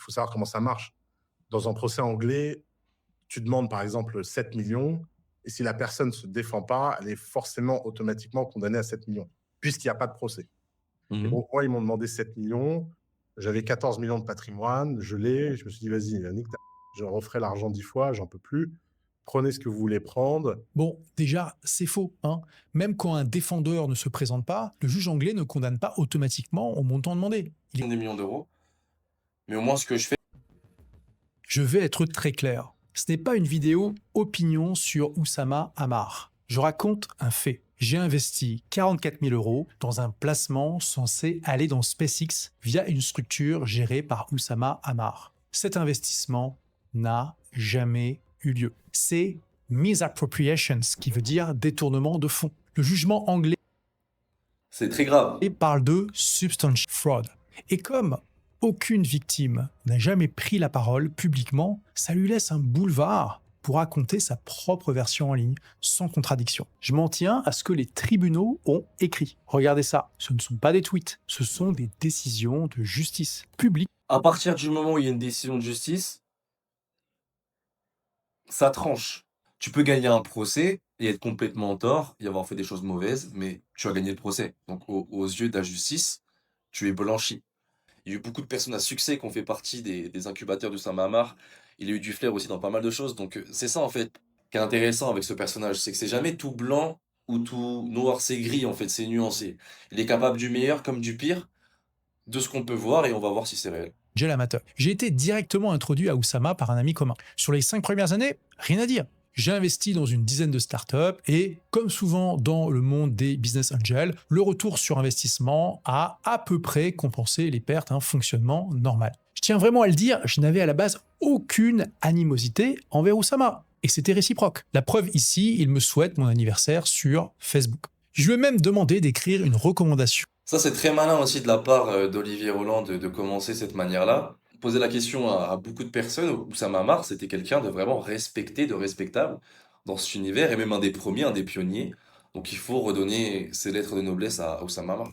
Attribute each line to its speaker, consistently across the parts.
Speaker 1: faut savoir comment ça marche. Dans un procès anglais, tu demandes par exemple 7 millions, et si la personne ne se défend pas, elle est forcément automatiquement condamnée à 7 millions, puisqu'il n'y a pas de procès. Et
Speaker 2: Mmh.
Speaker 1: donc, moi, ils m'ont demandé 7 millions. J'avais 14 millions de patrimoine. Je l'ai. Je me suis dit, vas-y, nique ta... Je referai l'argent 10 fois, j'en peux plus. Prenez ce que vous voulez prendre.
Speaker 3: Bon, déjà, c'est faux, hein. Même quand un défendeur ne se présente pas, le juge anglais ne condamne pas automatiquement au montant demandé.
Speaker 2: Des millions d'euros. Mais au moins, ce que je fais,
Speaker 3: Je vais être très clair. Ce n'est pas une vidéo opinion sur Oussama Ammar. Je raconte un fait. J'ai investi 44 000 euros dans un placement censé aller dans SpaceX via une structure gérée par Oussama Ammar. Cet investissement n'a jamais eu lieu. C'est misappropriation, ce qui veut dire détournement de fonds. Le jugement anglais
Speaker 2: c'est très grave.
Speaker 3: parle de substantial fraud. Et comme aucune victime n'a jamais pris la parole publiquement, ça lui laisse un boulevard pour raconter sa propre version en ligne, sans contradiction. Je m'en tiens à ce que les tribunaux ont écrit. Regardez ça, ce ne sont pas des tweets, ce sont des décisions de justice publique.
Speaker 2: À partir du moment où il y a une décision de justice, ça tranche. Tu peux gagner un procès et être complètement en tort et avoir fait des choses mauvaises, mais tu as gagné le procès. Donc, aux yeux de la justice, tu es blanchi. Il y a eu beaucoup de personnes à succès qui ont fait partie des incubateurs de Saint-Mamar. Il y a eu du flair aussi dans pas mal de choses. Donc, c'est ça, en fait, qui est intéressant avec ce personnage. C'est que c'est jamais tout blanc ou tout noir, c'est gris, en fait, c'est nuancé. Il est capable du meilleur comme du pire, de ce qu'on peut voir, et on va voir si c'est réel.
Speaker 3: Gel amateur. J'ai été directement introduit à Oussama par un ami commun. Sur les 5 premières années, rien à dire. J'ai investi dans une dizaine de startups et, comme souvent dans le monde des business angels, le retour sur investissement a à peu près compensé les pertes, un fonctionnement normal. Je tiens vraiment à le dire, je n'avais à la base aucune animosité envers Oussama. Et c'était réciproque. La preuve ici, il me souhaite mon anniversaire sur Facebook. Je lui ai même demandé d'écrire une recommandation.
Speaker 2: Ça, c'est très malin aussi de la part d'Olivier Roland de commencer cette manière-là. Poser la question à beaucoup de personnes, Oussama Ammar, c'était quelqu'un de vraiment respecté, de respectable dans cet univers, et même un des premiers, un des pionniers. Donc il faut redonner ses lettres de noblesse à Oussama Ammar.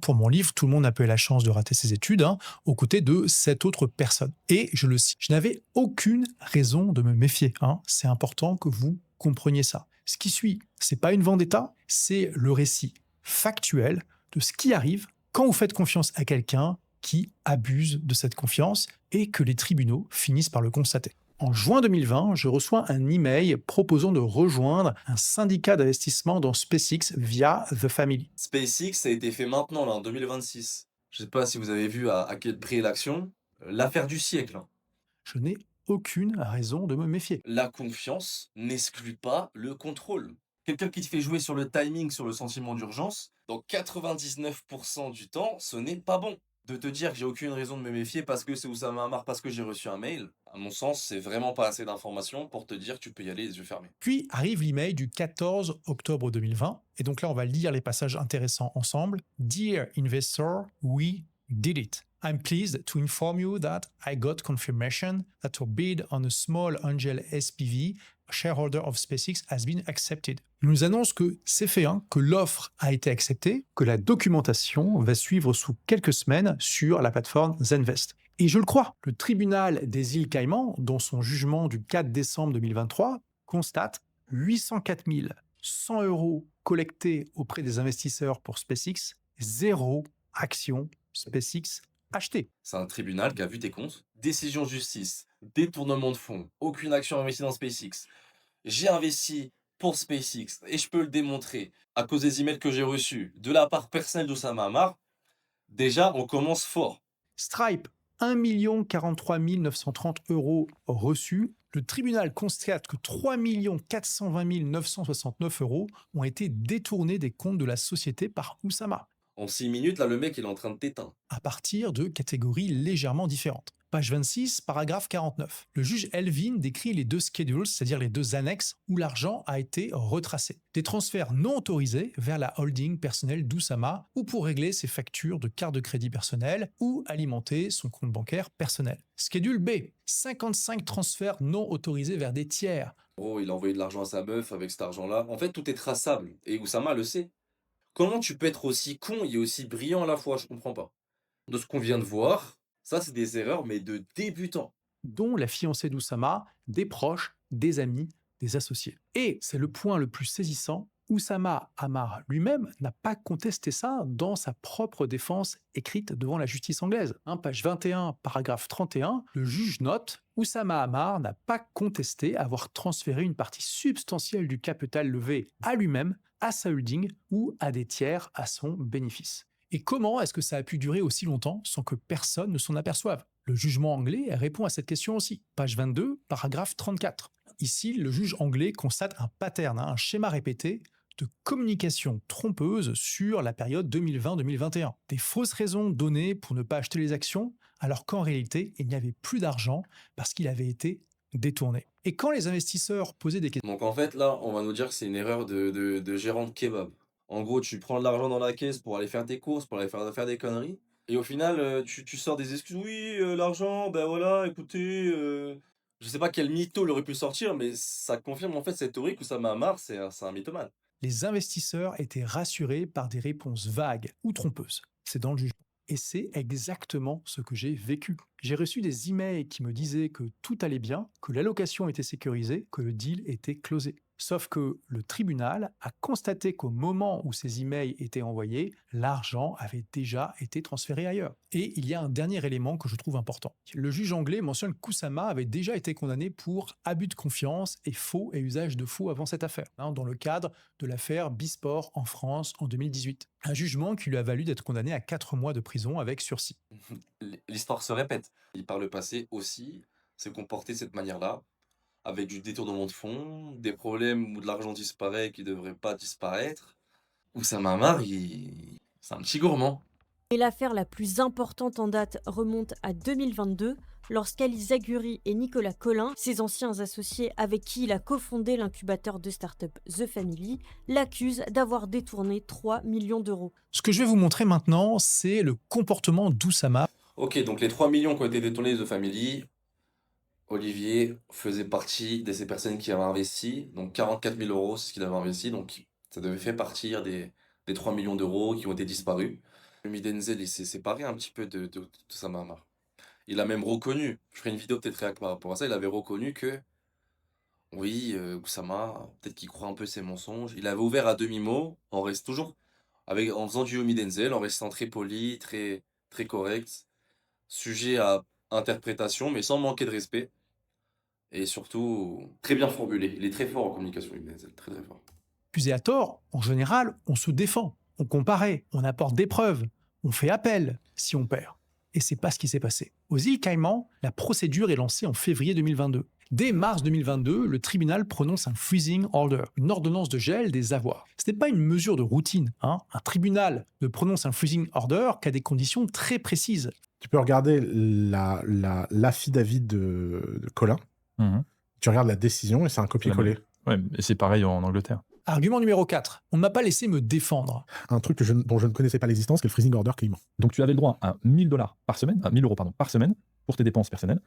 Speaker 3: Pour mon livre, tout le monde n'a pas eu la chance de rater ses études, hein, aux côtés de 7 autres personnes. Et je le cite, je n'avais aucune raison de me méfier. Hein. C'est important que vous compreniez ça. Ce qui suit, c'est pas une vendetta, c'est le récit factuel de ce qui arrive quand vous faites confiance à quelqu'un qui abuse de cette confiance et que les tribunaux finissent par le constater. En juin 2020, je reçois un email proposant de rejoindre un syndicat d'investissement dans SpaceX via The Family.
Speaker 2: SpaceX, ça a été fait maintenant, là, en 2026. Je sais pas si vous avez vu à quel prix est l'action. L'affaire du siècle, hein.
Speaker 3: Je n'ai aucune raison de me méfier.
Speaker 2: La confiance n'exclut pas le contrôle. Quelqu'un qui te fait jouer sur le timing, sur le sentiment d'urgence, dans 99% du temps, ce n'est pas bon. De te dire que j'ai aucune raison de me méfier parce que c'est Oussama Ammar, parce que j'ai reçu un mail, à mon sens, c'est vraiment pas assez d'informations pour te dire que tu peux y aller les yeux fermés.
Speaker 3: Puis arrive l'email du 14 octobre 2020, et donc là on va lire les passages intéressants ensemble. Dear investor, we did it. I'm pleased to inform you that I got confirmation that your bid on a small angel SPV, shareholder of SpaceX, has been accepted. Il nous annonce que c'est fait, hein, que l'offre a été acceptée, que la documentation va suivre sous quelques semaines sur la plateforme Zenvest. Et je le crois, le tribunal des îles Caïmans, dans son jugement du 4 décembre 2023, constate 804 100 euros collectés auprès des investisseurs pour SpaceX, zéro action SpaceX achetée.
Speaker 2: C'est un tribunal qui a vu tes comptes, décision de justice, détournement de fonds, aucune action investie dans SpaceX. J'ai investi pour SpaceX et je peux le démontrer à cause des emails que j'ai reçus de la part personnelle d'Oussama Ammar. Déjà, on commence fort.
Speaker 3: Stripe, 1 43 930 euros reçus. Le tribunal constate que 3 420 969 euros ont été détournés des comptes de la société par Oussama,
Speaker 2: En 6 minutes, là, le mec, il est en train de t'éteindre.
Speaker 3: à partir de catégories légèrement différentes. Page 26, paragraphe 49. Le juge Elvin décrit les 2 schedules, c'est-à-dire les 2 annexes où l'argent a été retracé. Des transferts non autorisés vers la holding personnelle d'Oussama ou pour régler ses factures de carte de crédit personnelle ou alimenter son compte bancaire personnel. Schedule B, 55 transferts non autorisés vers des tiers.
Speaker 2: Oh, il a envoyé de l'argent à sa meuf avec cet argent-là. En fait, tout est traçable. Et Oussama le sait. Comment tu peux être aussi con et aussi brillant à la fois? Je comprends pas. De ce qu'on vient de voir, Ça, c'est des erreurs, mais de débutants.
Speaker 3: dont la fiancée d'Oussama, des proches, des amis, des associés. Et c'est le point le plus saisissant, Oussama Ammar lui-même n'a pas contesté ça dans sa propre défense écrite devant la justice anglaise. Page 21, paragraphe 31, le juge note « Oussama Ammar n'a pas contesté avoir transféré une partie substantielle du capital levé à lui-même, à sa holding ou à des tiers à son bénéfice ». Et comment est-ce que ça a pu durer aussi longtemps sans que personne ne s'en aperçoive? Le jugement anglais répond à cette question aussi. Page 22, paragraphe 34. Ici, le juge anglais constate un pattern, un schéma répété de communication trompeuse sur la période 2020-2021. Des fausses raisons données pour ne pas acheter les actions, alors qu'en réalité, il n'y avait plus d'argent parce qu'il avait été détourné. Et quand les investisseurs posaient des questions...
Speaker 2: Donc en fait, là, on va nous dire que c'est une erreur de gérant de kebab. En gros, tu prends de l'argent dans la caisse pour aller faire tes courses, pour aller faire des conneries. Et au final, tu sors des excuses. Oui, l'argent, ben voilà, écoutez, je sais pas quel mytho il aurait pu sortir, mais ça confirme en fait cette théorie que Oussama Ammar, c'est un mythomane.
Speaker 3: Les investisseurs étaient rassurés par des réponses vagues ou trompeuses. C'est dans le jugement. Et c'est exactement ce que j'ai vécu. J'ai reçu des emails qui me disaient que tout allait bien, que l'allocation était sécurisée, que le deal était closé. Sauf que le tribunal a constaté qu'au moment où ces emails étaient envoyés, l'argent avait déjà été transféré ailleurs. Et il y a un dernier élément que je trouve important. Le juge anglais mentionne qu'Oussama avait déjà été condamné pour abus de confiance et faux et usage de faux avant cette affaire, dans le cadre de l'affaire Bisport en France en 2018. Un jugement qui lui a valu d'être condamné à 4 mois de prison avec sursis.
Speaker 2: L'histoire se répète. Il par le passé aussi s'est comporté de cette manière-là, avec du détournement de fonds, des problèmes où de l'argent disparaît qui ne devrait pas disparaître. Oussama Ammar, c'est un petit gourmand.
Speaker 4: Et l'affaire la plus importante en date remonte à 2022, lorsqu'Ali Zaguri et Nicolas Collin, ses anciens associés avec qui il a cofondé l'incubateur de start-up The Family, l'accusent d'avoir détourné 3 millions d'euros.
Speaker 3: Ce que je vais vous montrer maintenant, c'est le comportement d'Oussama.
Speaker 2: Ok, donc les 3 millions qui ont été détournés de The Family, Olivier faisait partie de ces personnes qui avaient investi, donc 44 000 euros, c'est ce qu'il avait investi, donc ça devait faire partir des 3 millions d'euros qui ont été disparus. Yomi Denzel, il s'est séparé un petit peu de Oussama Ammar. Il a même reconnu, je ferai une vidéo peut-être réac par rapport à ça, il avait reconnu que, oui, Oussama, peut-être qu'il croit un peu ses mensonges. Il avait ouvert à demi-mot, en reste toujours, en faisant du Yomi Denzel, en restant très poli, très, très correct, sujet à interprétation, mais sans manquer de respect. Et surtout, très bien formulé. Il est très fort en communication, Yomi Denzel, très très fort.
Speaker 3: Accusé à tort, en général, on se défend, on comparaît, on apporte des preuves, on fait appel si on perd. Et c'est pas ce qui s'est passé. Aux îles Caïmans, la procédure est lancée en février 2022. Dès mars 2022, le tribunal prononce un freezing order, une ordonnance de gel des avoirs. Ce n'est pas une mesure de routine. Un tribunal ne prononce un freezing order qu'à des conditions très précises.
Speaker 1: Tu peux regarder l'affidavit de Colin. Tu regardes la décision et c'est un copier-coller.
Speaker 5: Ouais, et c'est pareil en Angleterre.
Speaker 3: Argument numéro 4. On ne m'a pas laissé me défendre.
Speaker 1: Un truc dont je ne connaissais pas l'existence, qui est le freezing order Caïman.
Speaker 5: Donc tu avais le droit à 1 000 $ par semaine, à 1 000 euros par semaine pour tes dépenses personnelles,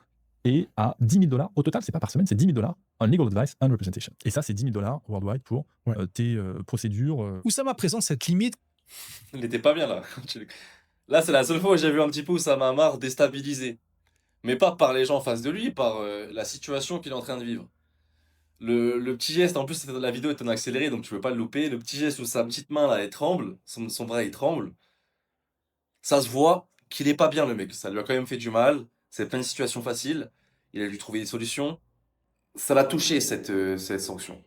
Speaker 5: et à 10 000 $. Au total, c'est pas par semaine, c'est 10 000 $ on legal advice and representation. Et ça, c'est 10 000 $ worldwide pour tes procédures.
Speaker 3: Oussama présente cette limite.
Speaker 2: Il n'était pas bien là. Là, c'est la seule fois où j'ai vu un petit peu Oussama Ammar déstabilisé. Mais pas par les gens en face de lui, par la situation qu'il est en train de vivre. Le petit geste, en plus la vidéo est en accéléré, donc tu peux pas le louper. Le petit geste où sa petite main là, elle tremble, son bras il tremble. Ça se voit qu'il est pas bien le mec. Ça lui a quand même fait du mal. C'est plein de situations faciles. Il a dû trouver des solutions. Ça l'a touché cette sanction.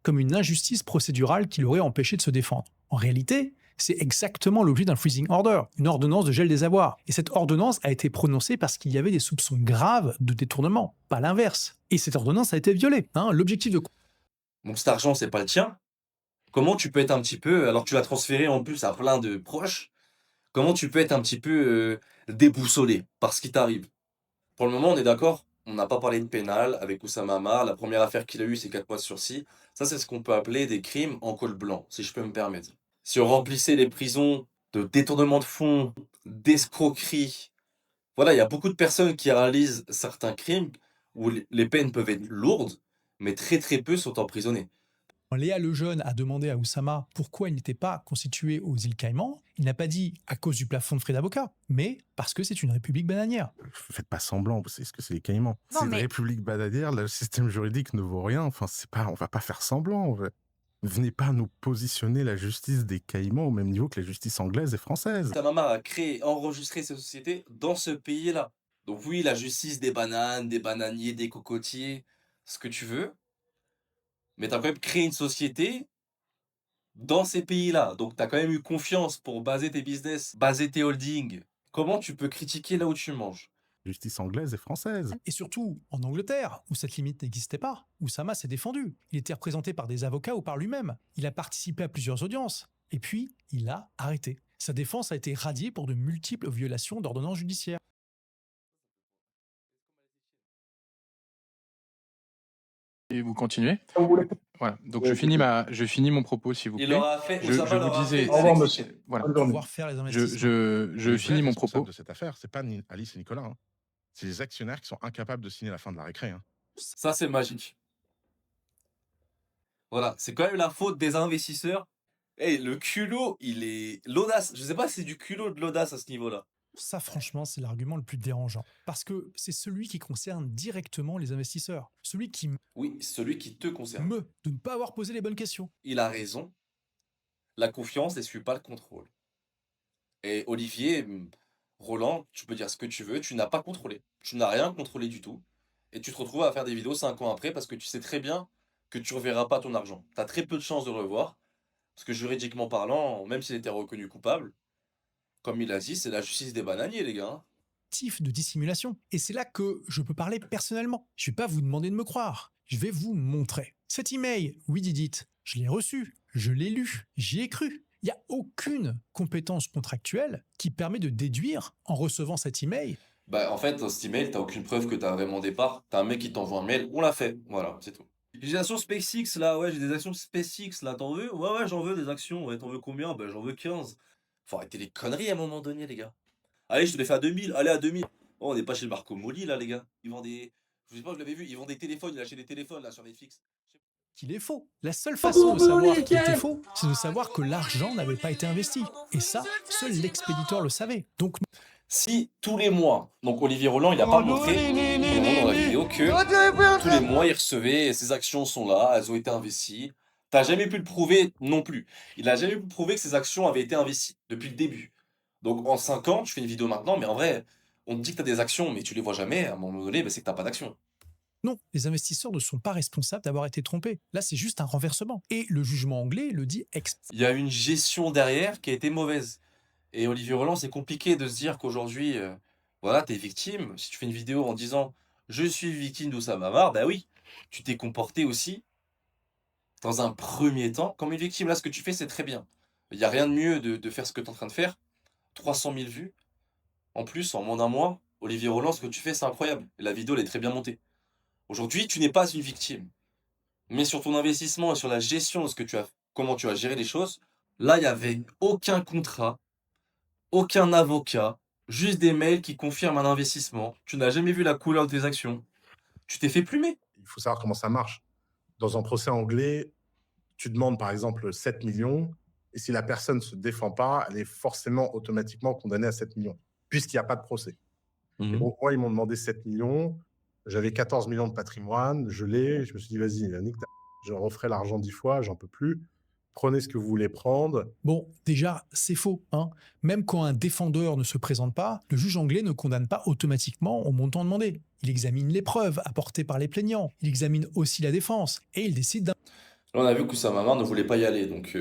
Speaker 3: Comme une injustice procédurale qui l'aurait empêché de se défendre. En réalité, c'est exactement l'objet d'un freezing order, une ordonnance de gel des avoirs. Et cette ordonnance a été prononcée parce qu'il y avait des soupçons graves de détournement, pas l'inverse. Et cette ordonnance a été violée. L'objectif de...
Speaker 2: Donc cet argent, c'est pas le tien. Comment tu peux être un petit peu, alors que tu l'as transféré en plus à plein de proches, comment tu peux être un petit peu déboussolé par ce qui t'arrive? Pour le moment, on est d'accord, on n'a pas parlé de pénal avec Oussama Ammar. La première affaire qu'il a eue, c'est 4 mois de sursis. Ça, c'est ce qu'on peut appeler des crimes en col blanc, si je peux me permettre. Si on remplissait les prisons de détournement de fonds, d'escroquerie, voilà, il y a beaucoup de personnes qui réalisent certains crimes où les peines peuvent être lourdes, mais très très peu sont emprisonnés.
Speaker 3: Léa Lejeune a demandé à Oussama pourquoi il n'était pas constitué aux îles Caïmans. Il n'a pas dit à cause du plafond de frais d'avocat, mais parce que c'est une république bananière.
Speaker 6: Faites pas semblant, c'est ce que c'est les Caïmans.
Speaker 4: Non,
Speaker 6: C'est
Speaker 4: mais-
Speaker 6: une république bananière, le système juridique ne vaut rien. Enfin, on va pas faire semblant. Venez pas nous positionner la justice des Caïmans au même niveau que la justice anglaise et française.
Speaker 2: Oussama a créé, enregistré ces sociétés dans ce pays-là. Donc oui, la justice des bananes, des bananiers, des cocotiers, ce que tu veux. Mais tu as quand même créé une société dans ces pays-là. Donc tu as quand même eu confiance pour baser tes business, baser tes holdings. Comment tu peux critiquer là où tu manges?
Speaker 6: Justice anglaise et française.
Speaker 3: Et surtout, en Angleterre, où cette limite n'existait pas, Oussama s'est défendu. Il était représenté par des avocats ou par lui-même. Il a participé à plusieurs audiences. Et puis, il a arrêté. Sa défense a été radiée pour de multiples violations d'ordonnances judiciaires.
Speaker 7: Et vous continuez? Voilà. Donc je finis mon propos, s'il vous
Speaker 2: Il
Speaker 7: plaît.
Speaker 2: aura fait,
Speaker 7: Je
Speaker 2: Oussama
Speaker 7: vous
Speaker 2: leur a
Speaker 7: disais-
Speaker 2: fait
Speaker 1: Au revoir,
Speaker 2: des
Speaker 1: monsieur.
Speaker 2: exceptions.
Speaker 7: Voilà.
Speaker 1: Bonne journée.
Speaker 3: Pouvoir faire les investissements.
Speaker 7: Je
Speaker 6: Les
Speaker 7: finis
Speaker 6: vrais
Speaker 7: mon
Speaker 6: responsables
Speaker 7: propos.
Speaker 6: de cette affaire, c'est pas Alice et Nicolas. Hein. C'est les actionnaires qui sont incapables de signer la fin de la récré. Hein.
Speaker 2: Ça, c'est magique. Voilà, c'est quand même la faute des investisseurs. Et le culot, il est... L'audace, je sais pas si c'est du culot ou de l'audace à ce niveau-là.
Speaker 3: Ça, franchement, c'est l'argument le plus dérangeant. Parce que c'est celui qui concerne directement les investisseurs. Celui qui
Speaker 2: Oui, celui qui te concerne.
Speaker 3: de ne pas avoir posé les bonnes questions.
Speaker 2: Il a raison. La confiance n'exclut pas le contrôle. Et Olivier, Roland, tu peux dire ce que tu veux, tu n'as pas contrôlé. Tu n'as rien contrôlé du tout. Et tu te retrouves à faire des vidéos 5 ans après parce que tu sais très bien que tu ne reverras pas ton argent. Tu as très peu de chances de le revoir. Parce que juridiquement parlant, même s'il était reconnu coupable, comme il a dit, c'est la justice des bananiers, les gars.
Speaker 3: Actif de dissimulation. Et c'est là que je peux parler personnellement. Je ne vais pas vous demander de me croire. Je vais vous montrer. Cet email, We Did It, je l'ai reçu, je l'ai lu, j'y ai cru. Il n'y a aucune compétence contractuelle qui permet de déduire, en recevant cet email,
Speaker 2: Bah, en fait, dans cet email, t'as aucune preuve que t'as vraiment départ. T'as un mec qui t'envoie un mail, on l'a fait. Voilà, c'est tout. J'ai des actions SpaceX là, ouais, j'ai des actions SpaceX là, t'en veux? Ouais, ouais, j'en veux des actions. Ouais, t'en veux combien? Bah, j'en veux 15. Faut arrêter les conneries à un moment donné, les gars. Allez, je te les fais à 2000. Allez, à 2000. Oh, on n'est pas chez Marco Moli là, les gars. Ils vendent des. Je sais pas, vous l'avez vu, ils vendent des téléphones. Il a acheté des téléphones là sur Netflix.
Speaker 3: qu'il est faux. La seule façon de savoir qu'il était faux, c'est de savoir que l'argent n'avait pas été investi. Et ça, seul l'expéditeur le savait. Donc,
Speaker 2: Si tous les mois, donc Olivier Roland, il a pas montré dans la vidéo que tous les mois il recevait, ses actions sont là, elles ont été investies. T'as jamais pu le prouver non plus. Il a jamais pu prouver que ses actions avaient été investies depuis le début. Donc en 5 ans, tu fais une vidéo maintenant, mais en vrai, on te dit que t'as des actions, mais tu les vois jamais. À un moment donné, bah, c'est que t'as pas d'actions.
Speaker 3: non, les investisseurs ne sont pas responsables d'avoir été trompés. Là, c'est juste un renversement. Et le jugement anglais le dit
Speaker 2: Il y a une gestion derrière qui a été mauvaise. Et Olivier Roland, c'est compliqué de se dire qu'aujourd'hui, voilà, t'es victime. Si tu fais une vidéo en disant « Je suis victime d'Oussama Mar », bah oui, tu t'es comporté aussi, dans un premier temps, comme une victime. Là, ce que tu fais, c'est très bien. Il n'y a rien de mieux de faire ce que tu es en train de faire. 300 000 vues. En plus, en moins d'un mois, Olivier Roland, ce que tu fais, c'est incroyable. Et la vidéo, elle est très bien montée. Aujourd'hui, tu n'es pas une victime. Mais sur ton investissement et sur la gestion de ce que tu as, comment tu as géré les choses, là, il n'y avait aucun contrat, aucun avocat, juste des mails qui confirment un investissement. Tu n'as jamais vu la couleur de tes actions. Tu t'es fait plumer.
Speaker 1: Il faut savoir comment ça marche. Dans un procès anglais, tu demandes par exemple 7 millions, et si la personne ne se défend pas, elle est forcément automatiquement condamnée à 7 millions, puisqu'il n'y a pas de procès. Et donc, moi, ils m'ont demandé 7 millions, j'avais 14 millions de patrimoine, je l'ai, je me suis dit, vas-y, Yannick, je referai l'argent 10 fois, j'en peux plus. Prenez ce que vous voulez prendre.
Speaker 3: bon, déjà, c'est faux. Hein. Même quand un défendeur ne se présente pas, le juge anglais ne condamne pas automatiquement au montant demandé. Il examine les preuves apportées par les plaignants. Il examine aussi la défense. Et il décide
Speaker 2: Là, on a vu qu'Oussama Mar ne voulait pas y aller. Donc,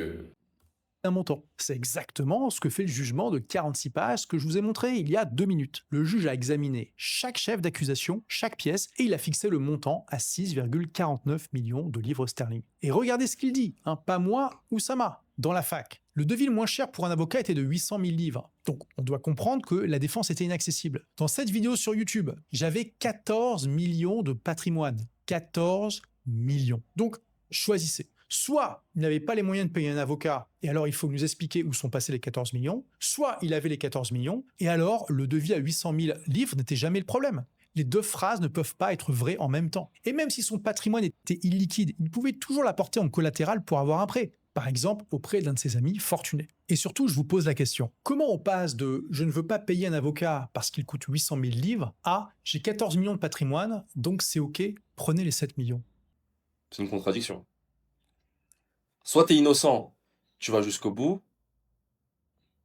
Speaker 3: d'un montant. C'est exactement ce que fait le jugement de 46 pages que je vous ai montré il y a 2 minutes. Le juge a examiné chaque chef d'accusation, chaque pièce, et il a fixé le montant à 6,49 millions de livres sterling. Et regardez ce qu'il dit, hein, pas moi, Oussama, dans la fac. Le devis le moins cher pour un avocat était de 800 000 livres. Donc, on doit comprendre que la défense était inaccessible. Dans cette vidéo sur YouTube, j'avais 14 millions de patrimoine. 14 millions. Donc, choisissez. Soit il n'avait pas les moyens de payer un avocat, et alors il faut nous expliquer où sont passés les 14 millions, soit il avait les 14 millions, et alors le devis à 800 000 livres n'était jamais le problème. Les deux phrases ne peuvent pas être vraies en même temps. Et même si son patrimoine était illiquide, il pouvait toujours l'apporter en collatéral pour avoir un prêt. Par exemple, auprès d'un de ses amis fortunés. Et surtout, je vous pose la question. Comment on passe de « je ne veux pas payer un avocat parce qu'il coûte 800 000 livres » à « j'ai 14 millions de patrimoine, donc c'est ok, prenez les 7 millions ».
Speaker 2: C'est une contradiction. Soit t'es innocent, tu vas jusqu'au bout,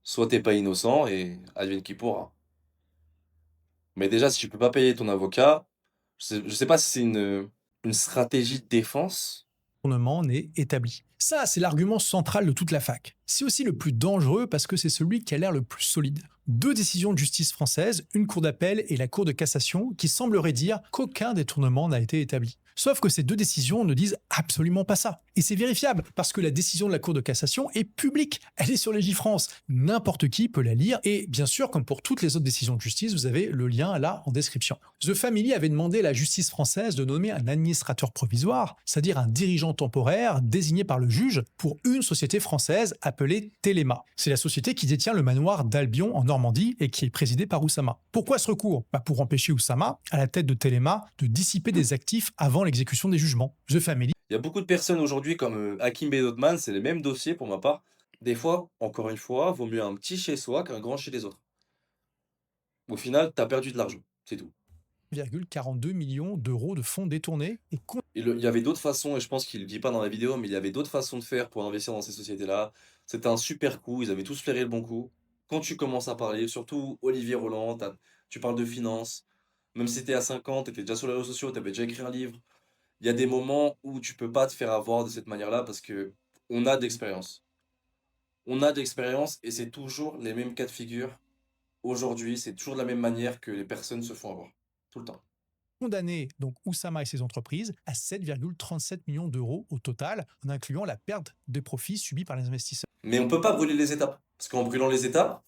Speaker 2: soit t'es pas innocent et advienne qui pourra. Mais déjà, si tu peux pas payer ton avocat, je sais pas si c'est une stratégie de défense.
Speaker 3: Gouvernement n'est établi. Ça, c'est l'argument central de toute la fac. C'est aussi le plus dangereux parce que c'est celui qui a l'air le plus solide. Deux décisions de justice française, une cour d'appel et la cour de cassation, qui sembleraient dire qu'aucun détournement n'a été établi. Sauf que ces deux décisions ne disent absolument pas ça. Et c'est vérifiable, parce que la décision de la Cour de cassation est publique. Elle est sur Légifrance. N'importe qui peut la lire. Et bien sûr, comme pour toutes les autres décisions de justice, vous avez le lien là en description. The Family avait demandé à la justice française de nommer un administrateur provisoire, c'est-à-dire un dirigeant temporaire désigné par le juge pour une société française appelée Téléma. C'est la société qui détient le manoir d'Albion en Normandie et qui est présidée par Oussama. Pourquoi ce recours ? Pour empêcher Oussama, à la tête de Téléma, de dissiper des actifs avant l'exécution des jugements. The Family.
Speaker 2: Il y a beaucoup de personnes aujourd'hui comme Hakim Bedotman, c'est les mêmes dossiers pour ma part. Des fois, encore une fois, vaut mieux un petit chez soi qu'un grand chez les autres. Au final, t'as perdu de l'argent, c'est tout.
Speaker 3: 1,42 millions d'euros de fonds détournés et
Speaker 2: Il y avait d'autres façons, et je pense qu'il ne le dit pas dans la vidéo, mais il y avait d'autres façons de faire pour investir dans ces sociétés-là. C'était un super coup, ils avaient tous flairé le bon coup. Quand tu commences à parler, surtout Olivier Roland, tu parles de finance, même si t'es à 50, t'étais déjà sur les réseaux sociaux, t'avais déjà écrit un livre, il y a des moments où tu peux pas te faire avoir de cette manière-là parce que on a d'expérience. On a d'expérience et c'est toujours les mêmes cas de figure. Aujourd'hui, c'est toujours de la même manière que les personnes se font avoir. Tout le temps.
Speaker 3: condamné donc Oussama et ses entreprises à 7,37 millions d'euros au total, en incluant la perte des profits subis par les investisseurs.
Speaker 2: Mais on peut pas brûler les étapes. Parce qu'en brûlant les étapes,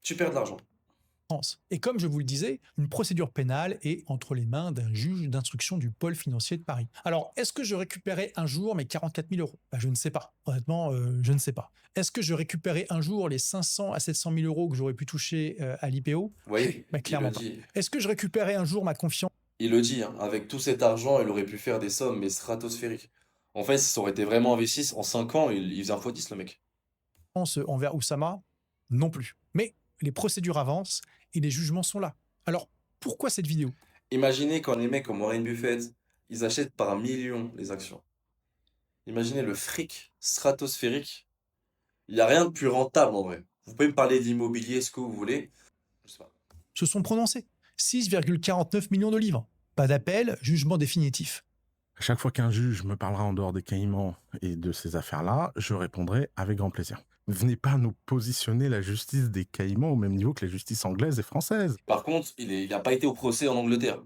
Speaker 2: tu perds de l'argent.
Speaker 3: Et comme je vous le disais, une procédure pénale est entre les mains d'un juge d'instruction du pôle financier de Paris. Alors, est-ce que je récupérais un jour mes 44 000 euros ? Je ne sais pas. Honnêtement, je ne sais pas. Est-ce que je récupérais un jour les 500 à 700 000 euros que j'aurais pu toucher à l'IPO ?
Speaker 2: Oui,
Speaker 3: clairement
Speaker 2: il
Speaker 3: pas.
Speaker 2: le dit.
Speaker 3: Est-ce que je récupérais un jour ma confiance ?
Speaker 2: Il le dit, hein. Avec tout cet argent, il aurait pu faire des sommes, mais stratosphériques. En fait, si ça aurait été vraiment investi, en 5 ans, il faisait un x10, le mec.
Speaker 3: Envers Oussama ? Non plus. Mais les procédures avancent et les jugements sont là. Alors, pourquoi cette vidéo ?
Speaker 2: Imaginez quand les mecs comme Warren Buffett, ils achètent par millions les actions. Imaginez le fric stratosphérique. Il n'y a rien de plus rentable en vrai. Vous pouvez me parler d'immobilier, ce que vous voulez. Je sais pas.
Speaker 3: Se sont prononcés. 6,49 millions de livres. Pas d'appel, jugement définitif.
Speaker 6: À chaque fois qu'un juge me parlera en dehors des Caïmans et de ces affaires-là, je répondrai avec grand plaisir. Venez pas nous positionner la justice des Caïmans au même niveau que la justice anglaise et française.
Speaker 2: Par contre, il n'a pas été au procès en Angleterre.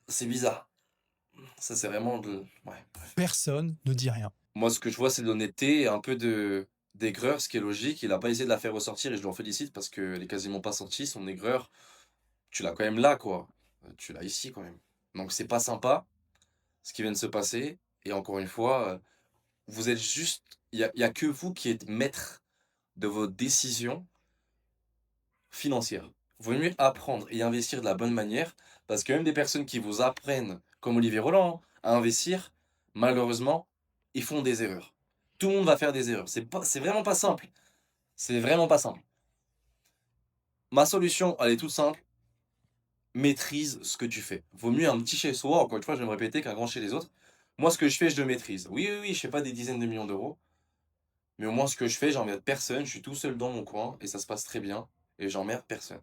Speaker 2: C'est bizarre. Ça, c'est vraiment de... Ouais.
Speaker 3: Personne ne dit rien.
Speaker 2: Moi, ce que je vois, c'est de l'honnêteté et un peu d'aigreur, ce qui est logique. Il n'a pas essayé de la faire ressortir et je l'en félicite parce qu'elle est quasiment pas sortie. Son aigreur, tu l'as quand même là, quoi. Tu l'as ici, quand même. Donc, c'est pas sympa, ce qui vient de se passer. Et encore une fois, vous êtes juste... Il y a que vous qui êtes maître de vos décisions financières. Vaut mieux apprendre et investir de la bonne manière parce que même des personnes qui vous apprennent, comme Olivier Roland, à investir, malheureusement, ils font des erreurs. Tout le monde va faire des erreurs. C'est vraiment pas simple. C'est vraiment pas simple. Ma solution, elle est toute simple. Maîtrise ce que tu fais. Vaut mieux un petit chez soi, encore une fois, je vais me répéter, qu'un grand chez les autres. Moi, ce que je fais, je le maîtrise. Oui, je fais pas des dizaines de millions d'euros. Mais au moins, ce que je fais, j'emmerde personne. Je suis tout seul dans mon coin et ça se passe très bien. Et j'emmerde personne.